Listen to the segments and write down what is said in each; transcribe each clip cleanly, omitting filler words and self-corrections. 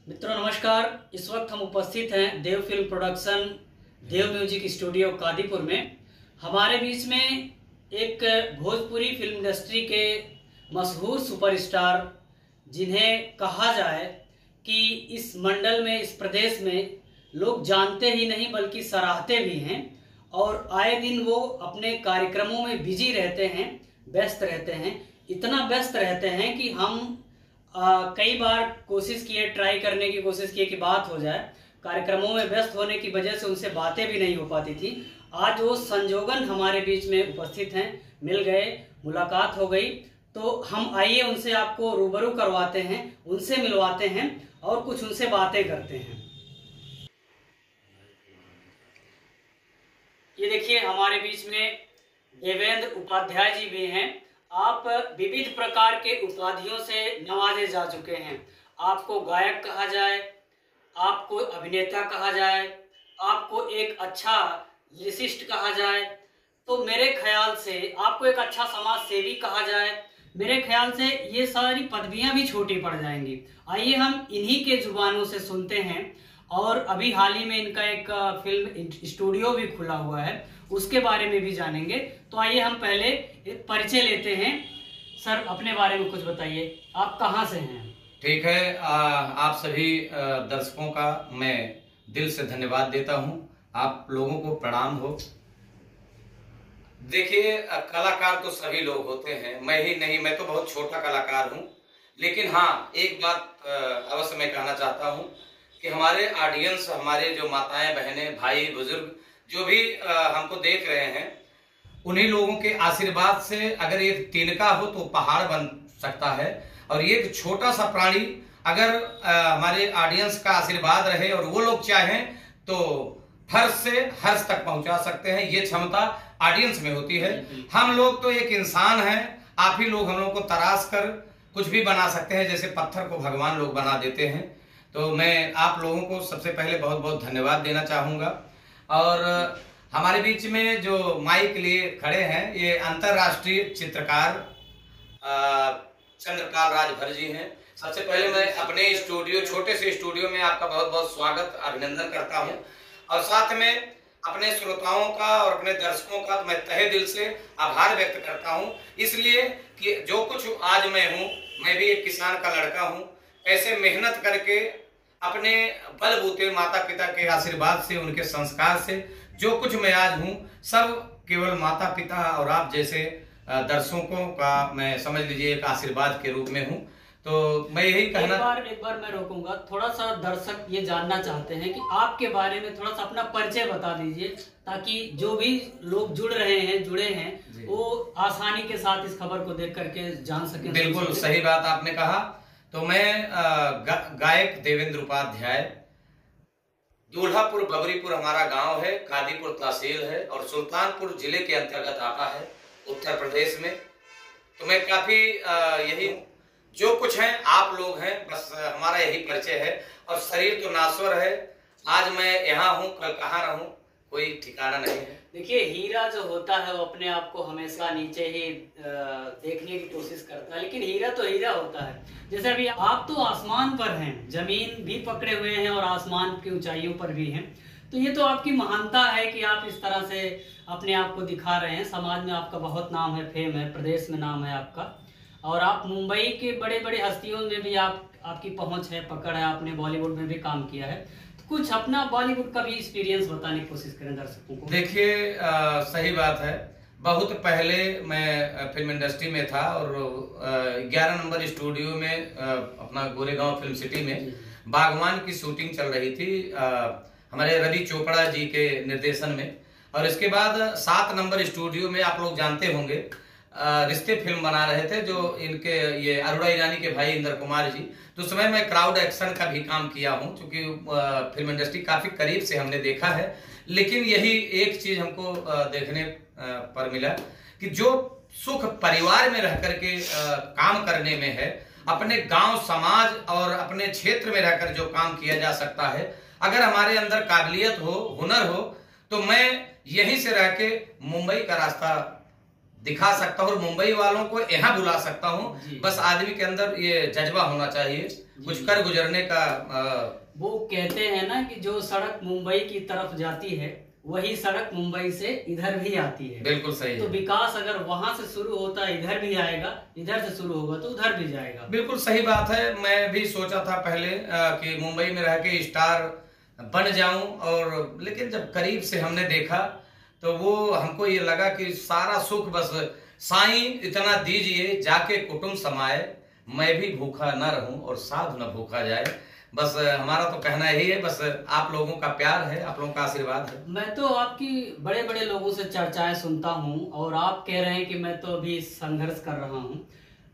मित्रों नमस्कार। इस वक्त हम उपस्थित हैं देव फिल्म प्रोडक्शन देव म्यूजिक स्टूडियो कादीपुर में। हमारे बीच में एक भोजपुरी फिल्म इंडस्ट्री के मशहूर सुपरस्टार, जिन्हें कहा जाए कि इस मंडल में, इस प्रदेश में लोग जानते ही नहीं बल्कि सराहते भी हैं, और आए दिन वो अपने कार्यक्रमों में बिजी रहते हैं, व्यस्त रहते हैं। इतना व्यस्त रहते हैं कि हम कई बार कोशिश किए, ट्राई करने की कोशिश किए कि बात हो जाए। कार्यक्रमों में व्यस्त होने की वजह से उनसे बातें भी नहीं हो पाती थी। आज वो संजोगन हमारे बीच में उपस्थित हैं, मिल गए, मुलाकात हो गई। तो हम आइए उनसे आपको रूबरू करवाते हैं, उनसे मिलवाते हैं और कुछ उनसे बातें करते हैं। ये देखिए हमारे बीच में देवेंद्र उपाध्याय जी भी हैं। आप विविध प्रकार के उपाधियों से नवाजे जा चुके हैं। आपको गायक कहा जाए, आपको अभिनेता कहा जाए, आपको एक अच्छा लिरिसिस्ट कहा जाए, तो मेरे ख्याल से आपको एक अच्छा समाज सेवी कहा जाए, मेरे ख्याल से ये सारी पदवियां भी छोटी पड़ जाएंगी। आइए हम इन्हीं के जुबानों से सुनते हैं। और अभी हाल ही में इनका एक फिल्म स्टूडियो भी खुला हुआ है, उसके बारे में भी जानेंगे। तो आइए हम पहले एक परिचय लेते हैं। सर, अपने बारे में कुछ बताइए, आप कहाँ से हैं? ठीक है, आप सभी दर्शकों का मैं दिल से धन्यवाद देता हूं। आप लोगों को प्रणाम हो। देखिए, कलाकार तो सभी लोग होते हैं, मैं ही नहीं, मैं तो बहुत छोटा कलाकार हूं। लेकिन हाँ, एक बात अवश्य मैं कहना चाहता हूं कि हमारे ऑडियंस, हमारे जो माताएं, बहनें, भाई, बुजुर्ग जो भी हमको देख रहे हैं, उन्हीं लोगों के आशीर्वाद से अगर एक तिनका हो तो पहाड़ बन सकता है। और एक छोटा सा प्राणी अगर हमारे ऑडियंस का आशीर्वाद रहे और वो लोग चाहें तो फर्श से हर्ष तक पहुंचा सकते हैं। ये क्षमता ऑडियंस में होती है। हम लोग तो एक इंसान हैं, आप ही लोग हम लोग को तराश कर कुछ भी बना सकते हैं, जैसे पत्थर को भगवान लोग बना देते हैं। तो मैं आप लोगों को सबसे पहले बहुत बहुत धन्यवाद देना चाहूँगा। और हमारे बीच में जो माइक लिए खड़े हैं, ये अंतर्राष्ट्रीय चित्रकार चंद्रकाल राजभर जी हैं। सबसे पहले मैं अपने स्टूडियो, छोटे से स्टूडियो में आपका बहुत बहुत स्वागत, अभिनंदन करता हूं। और साथ में अपने श्रोताओं का और अपने दर्शकों का मैं तहे दिल से आभार व्यक्त करता हूं, इसलिए कि जो कुछ आज मैं हूं, मैं भी एक किसान का लड़का हूं। ऐसे मेहनत करके अपने बलबूते माता पिता के आशीर्वाद से, उनके संस्कार से जो कुछ मैं आज हूँ, सब केवल माता पिता और आप जैसे दर्शकों का, मैं समझ लीजिए, एक आशीर्वाद के रूप में हूँ। तो मैं यही कहना, एक बार मैं रोकूंगा। थोड़ा सा दर्शक ये जानना चाहते हैं कि आपके बारे में थोड़ा सा अपना परिचय बता दीजिए, ताकि जो भी लोग जुड़े हैं वो आसानी के साथ इस खबर को देख करके जान सके। बिल्कुल सही बात आपने कहा। तो मैं गायक देवेंद्र उपाध्याय, दूल्हापुर बबरीपुर हमारा गांव है, कादीपुर तहसील है और सुल्तानपुर जिले के अंतर्गत आता है, उत्तर प्रदेश में। तो मैं काफी यही जो कुछ है आप लोग हैं, बस हमारा यही परिचय है। और शरीर तो नाश्वर है, आज मैं यहाँ हूँ, कल कहाँ रहूं, कोई ठिकाना नहीं है। देखिए, हीरा जो होता है वो अपने आप को हमेशा नीचे ही देखने की कोशिश करता है, लेकिन हीरा तो हीरा होता है। जैसे अभी आप तो आसमान पर हैं, जमीन भी पकड़े हुए हैं और आसमान की ऊंचाइयों पर भी हैं। तो ये तो आपकी महानता है कि आप इस तरह से अपने आप को दिखा रहे हैं। समाज में आपका बहुत नाम है, फेम है, प्रदेश में नाम है आपका। और आप मुंबई के बड़े बड़े हस्तियों में भी आपकी पहुंच है, पकड़ है, आपने बॉलीवुड में भी काम किया है। तो कुछ अपना बॉलीवुड का भी एक्सपीरियंस बताने की कोशिश करें दर्शकों को। देखिए, सही बात है, बहुत पहले मैं फिल्म इंडस्ट्री में था और 11 नंबर स्टूडियो में अपना गोरेगांव फिल्म सिटी में बागवान की शूटिंग चल रही थी, हमारे रवि चोपड़ा जी के निर्देशन में। और इसके बाद 7 नंबर स्टूडियो में आप लोग जानते होंगे, रिश्ते फिल्म बना रहे थे, जो इनके ये अरोड़ा ईरानी के भाई इंद्र कुमार जी। तो उस समय मैं क्राउड एक्शन का भी काम किया हूं, क्योंकि फिल्म इंडस्ट्री काफी करीब से हमने देखा है। लेकिन यही एक चीज हमको देखने पर मिला कि जो सुख परिवार में रह करके काम करने में है, अपने गांव, समाज और अपने क्षेत्र में रहकर जो काम किया जा सकता है, अगर हमारे अंदर काबिलियत हो, हुनर हो, तो मैं यहीं से रह के मुंबई का रास्ता दिखा सकता हूँ और मुंबई वालों को यहाँ बुला सकता हूँ। बस आदमी के अंदर ये जज्बा होना चाहिए कुछ कर गुजरने का। वो कहते हैं ना कि जो सड़क मुंबई की तरफ जाती है वही सड़क मुंबई से इधर भी आती है। बिल्कुल सही तो है। विकास अगर वहां से शुरू होता है इधर भी आएगा, इधर से शुरू होगा तो उधर भी जाएगा। बिल्कुल सही बात है। मैं भी सोचा था पहले कि मुंबई में रह के स्टार बन जाऊं, और लेकिन जब करीब से हमने देखा तो वो हमको ये लगा कि सारा सुख बस साईं इतना दीजिए जाके कुटुंब समाए, मैं भी भूखा न रहूं और साधु न भूखा जाए। बस हमारा तो कहना यही है, बस आप लोगों का प्यार है, आप लोगों का आशीर्वाद है। मैं तो आपकी बड़े बड़े लोगों से चर्चाएं सुनता हूं और आप कह रहे हैं कि मैं तो अभी संघर्ष कर रहा हूं।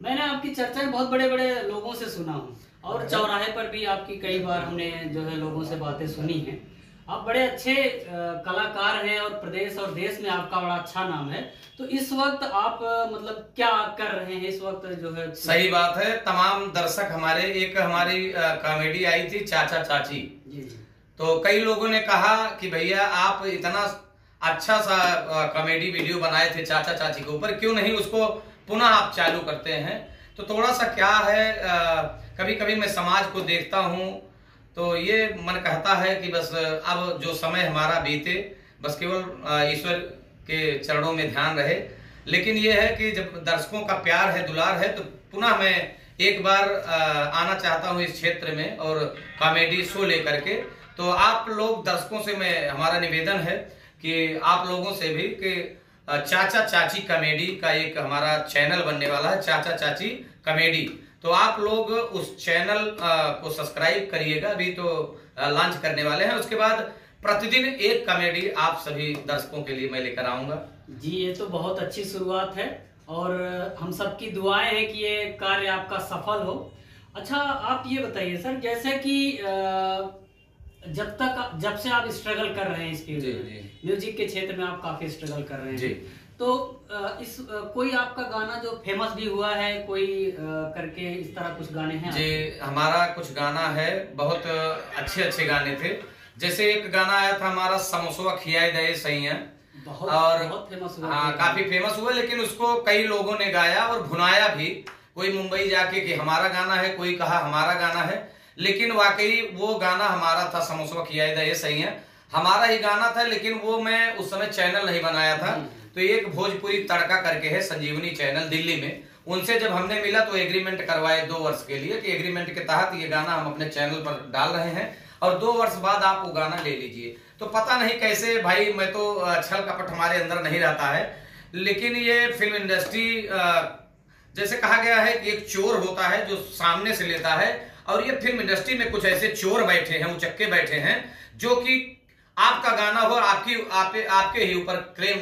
मैंने आपकी चर्चाएं बहुत बड़े बड़े लोगों से सुना हूं, और चौराहे पर भी आपकी कई बार हमने जो है लोगों से बातें सुनी हैं। आप बड़े अच्छे कलाकार हैं और प्रदेश और देश में आपका बड़ा अच्छा नाम है। तो इस वक्त आप मतलब क्या कर रहे हैं इस वक्त जो है? सही बात है। तमाम दर्शक हमारी कॉमेडी आई थी चाचा चाची जी। तो कई लोगों ने कहा कि भैया आप इतना अच्छा सा कॉमेडी वीडियो बनाए थे चाचा चाची के ऊपर, क्यों नहीं उसको पुनः आप चालू करते हैं? तो थोड़ा सा क्या है, कभी कभी मैं समाज को देखता हूँ तो ये मन कहता है कि बस अब जो समय हमारा बीते बस केवल ईश्वर के चरणों में ध्यान रहे। लेकिन ये है कि जब दर्शकों का प्यार है, दुलार है, तो पुनः मैं एक बार आना चाहता हूँ इस क्षेत्र में और कॉमेडी शो लेकर के। तो आप लोग दर्शकों से हमारा निवेदन है कि आप लोगों से भी कि चाचा चाची कॉमेडी का एक हमारा चैनल बनने वाला है, चाचा चाची कॉमेडी। तो आप लोग उस चैनल को सब्सक्राइब करिएगा, अभी तो लॉन्च करने वाले हैं। उसके बाद प्रतिदिन एक कॉमेडी आप सभी दर्शकों के लिए मैं लेकर आऊंगा। जी, ये तो बहुत अच्छी शुरुआत है और हम सबकी दुआएं हैं कि ये कार्य आपका सफल हो। अच्छा, आप ये बताइए सर, जैसे कि जब से आप स्ट्रगल कर रहे हैं इस फील्ड में, म्यूजिक के क्षेत्र में आप काफी स्ट्रगल कर रहे हैं जी। तो कोई आपका गाना जो फेमस भी हुआ है कोई करके इस तरह कुछ गाने हैं? जी, हमारा कुछ गाना है, बहुत अच्छे अच्छे गाने थे। जैसे एक गाना आया था हमारा समोसवा खियाए दे सैया, बहुत फेमस हुआ। हाँ, काफी फेमस हुआ, लेकिन उसको कई लोगों ने गाया और भुनाया भी। कोई मुंबई जाके कि हमारा गाना है, कोई कहा हमारा गाना है, लेकिन वाकई वो गाना हमारा था। समोसवा खियाए दे सैया हमारा ही गाना था, लेकिन वो मैं उस समय चैनल नहीं बनाया था। तो एक भोजपुरी तड़का करके है, संजीवनी चैनल दिल्ली में, उनसे जब हमने मिला तो एग्रीमेंट करवाए 2 वर्ष के लिए कि एग्रीमेंट के तहत ये गाना हम अपने चैनल पर डाल रहे हैं और 2 वर्ष बाद आप वो गाना ले लीजिए। तो पता नहीं कैसे भाई, मैं तो छल कपट हमारे अंदर नहीं रहता है, लेकिन ये फिल्म इंडस्ट्री जैसे कहा गया है कि एक चोर होता है जो सामने से लेता है, और ये फिल्म इंडस्ट्री में कुछ ऐसे चोर बैठे हैं, उचक्के बैठे हैं, जो कि आपका गाना हो आपके ही ऊपर क्लेम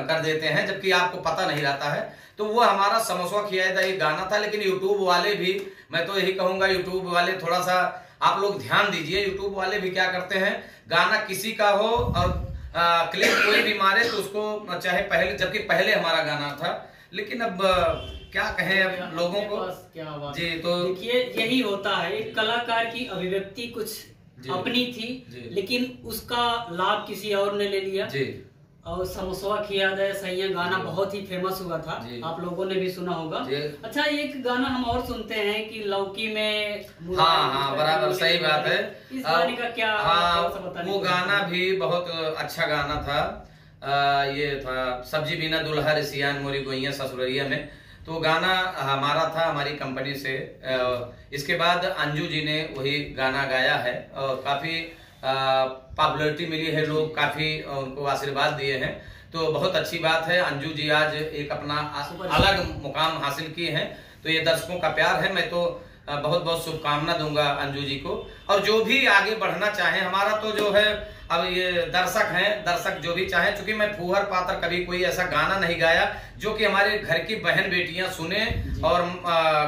कर देते हैं, जबकि आपको पता नहीं रहता है। तो वो हमारा समोसा खियाए दा ये गाना था। लेकिन यूट्यूब वाले भी, मैं तो यही कहूंगा, यूट्यूब वाले थोड़ा सा आप लोग ध्यान दीजिए। यूट्यूब वाले भी क्या करते हैं, गाना किसी का हो और क्लेम कोई भी मारे तो उसको चाहे पहले, जबकि पहले हमारा गाना था। लेकिन अब क्या कहें अब लोगों को। क्या बात जी, तो देखिए यही होता है, एक कलाकार की अभिव्यक्ति कुछ अपनी थी, लेकिन उसका लाभ किसी और ने ले लिया। जी। और समोसा खिया दे सैया गाना बहुत ही फेमस हुआ था, आप लोगों ने भी सुना होगा। अच्छा, एक गाना हम और सुनते हैं कि लौकी में। हाँ, बराबर सही बात है। इस गाने का क्या? वो गाना भी बहुत अच्छा गाना था। ये था सब्जी बिना दुल्हा रिसियान मोरी गोइया ससुररिया में। तो गाना हमारा था, हमारी कंपनी से। इसके बाद अंजू जी ने वही गाना गाया है और काफी पॉपुलैरिटी मिली है, लोग काफी उनको आशीर्वाद दिए हैं। तो बहुत अच्छी बात है, अंजू जी आज एक अपना अलग मुकाम हासिल किए हैं। तो ये दर्शकों का प्यार है, मैं तो बहुत बहुत शुभकामना दूंगा अंजू जी को। और जो भी आगे बढ़ना चाहे, हमारा तो जो है अब ये दर्शक हैं, दर्शक जो भी चाहे, चूंकि मैं फूहर पात्र कभी कोई ऐसा गाना नहीं गाया जो कि हमारे घर की बहन बेटियां सुने और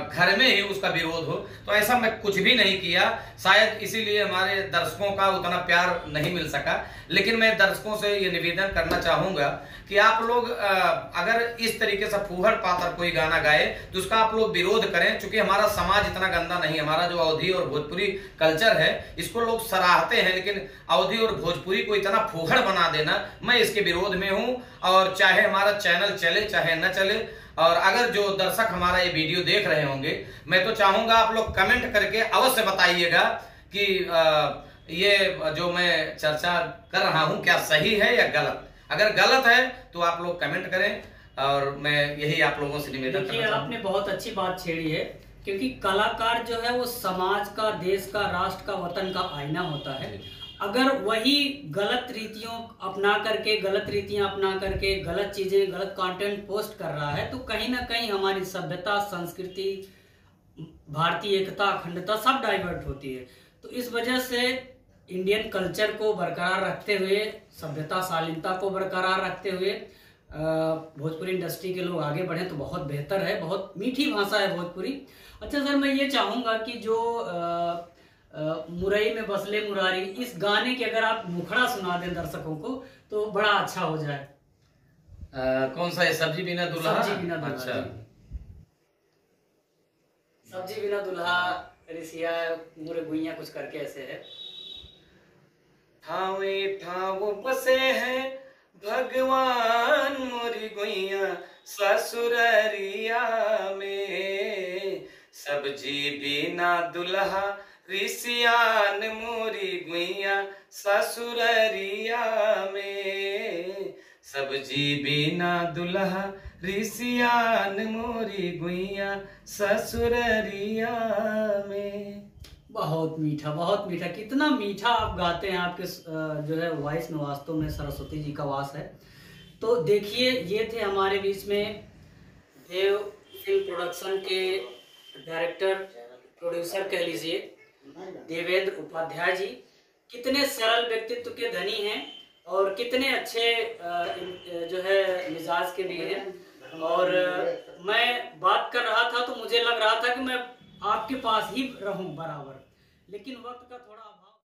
घर में ही उसका विरोध हो, तो ऐसा मैं कुछ भी नहीं किया। शायद इसीलिए हमारे दर्शकों का उतना प्यार नहीं मिल सका। लेकिन मैं दर्शकों से ये निवेदन करना चाहूंगा कि आप लोग अगर इस तरीके से फूहर पात्र कोई गाना गाए तो उसका आप लोग विरोध करें, क्योंकि हमारा समाज इतना गंदा नहीं। हमारा जो अवधी और भोजपुरी कल्चर है इसको लोग सराहते हैं, लेकिन अवधी और भोजपुरी को इतना फूहड़ बना देना, मैं इसके विरोध में हूं। और चाहे हमारा चैनल चले चाहे न चले, और अगर जो दर्शक हमारा ये वीडियो देख रहे होंगे, मैं तो चाहूंगा आप लोग कमेंट करके अवश्य बताइएगा कि ये जो मैं चर्चा कर रहा हूं क्या सही है या गलत। अगर गलत है तो आप लोग कमेंट करें, और मैं यही आप लोगों से निवेदन करता हूं। आपने बहुत अच्छी बात छेड़ी है, क्योंकि कलाकार जो है वो समाज का, देश का, राष्ट्र का, वतन का आईना होता है। अगर वही गलत रीतियां अपना करके गलत चीजें, गलत कंटेंट पोस्ट कर रहा है, तो कहीं ना कहीं हमारी सभ्यता, संस्कृति, भारतीय एकता, अखंडता सब डाइवर्ट होती है। तो इस वजह से इंडियन कल्चर को बरकरार रखते हुए, सभ्यता, शालीनता को बरकरार रखते हुए भोजपुरी इंडस्ट्री के लोग आगे बढ़े तो बहुत बेहतर है। बहुत मीठी भाषा है भोजपुरी। अच्छा सर, मैं ये चाहूंगा कि जो मुरई में बसले मुरारी, इस गाने की अगर आप मुखड़ा सुना दें दर्शकों को तो बड़ा अच्छा हो जाए। कौन सा है? सब्जी बिना दुल्हा। सब्जी बिना दुल्हा। अच्छा, सब्जी बिना दुल्हा रिसिया मुरे गुइया कुछ करके ऐसे है। ठावे ठाव बसे हैं भगवान मोरी गुइया ससुररिया में, सब्जी बिना दुल्हा रिसियान मोरी गुइया ससुररिया में, सब्जी बिना दुल्हा रिसियान मोरी गुइया ससुररिया में। बहुत मीठा, बहुत मीठा। कितना मीठा आप गाते हैं। आपके जो है वॉइस में वास्तव में सरस्वती जी का वास है। तो देखिए, ये थे हमारे बीच में देव फिल्म प्रोडक्शन के डायरेक्टर, प्रोड्यूसर कह लीजिए, देवेंद्र उपाध्याय जी। कितने सरल व्यक्तित्व के धनी हैं और कितने अच्छे जो है मिजाज के भी हैं। और मैं बात कर रहा था तो मुझे लग रहा था कि मैं आपके पास ही रहूं बराबर, लेकिन वक्त का थोड़ा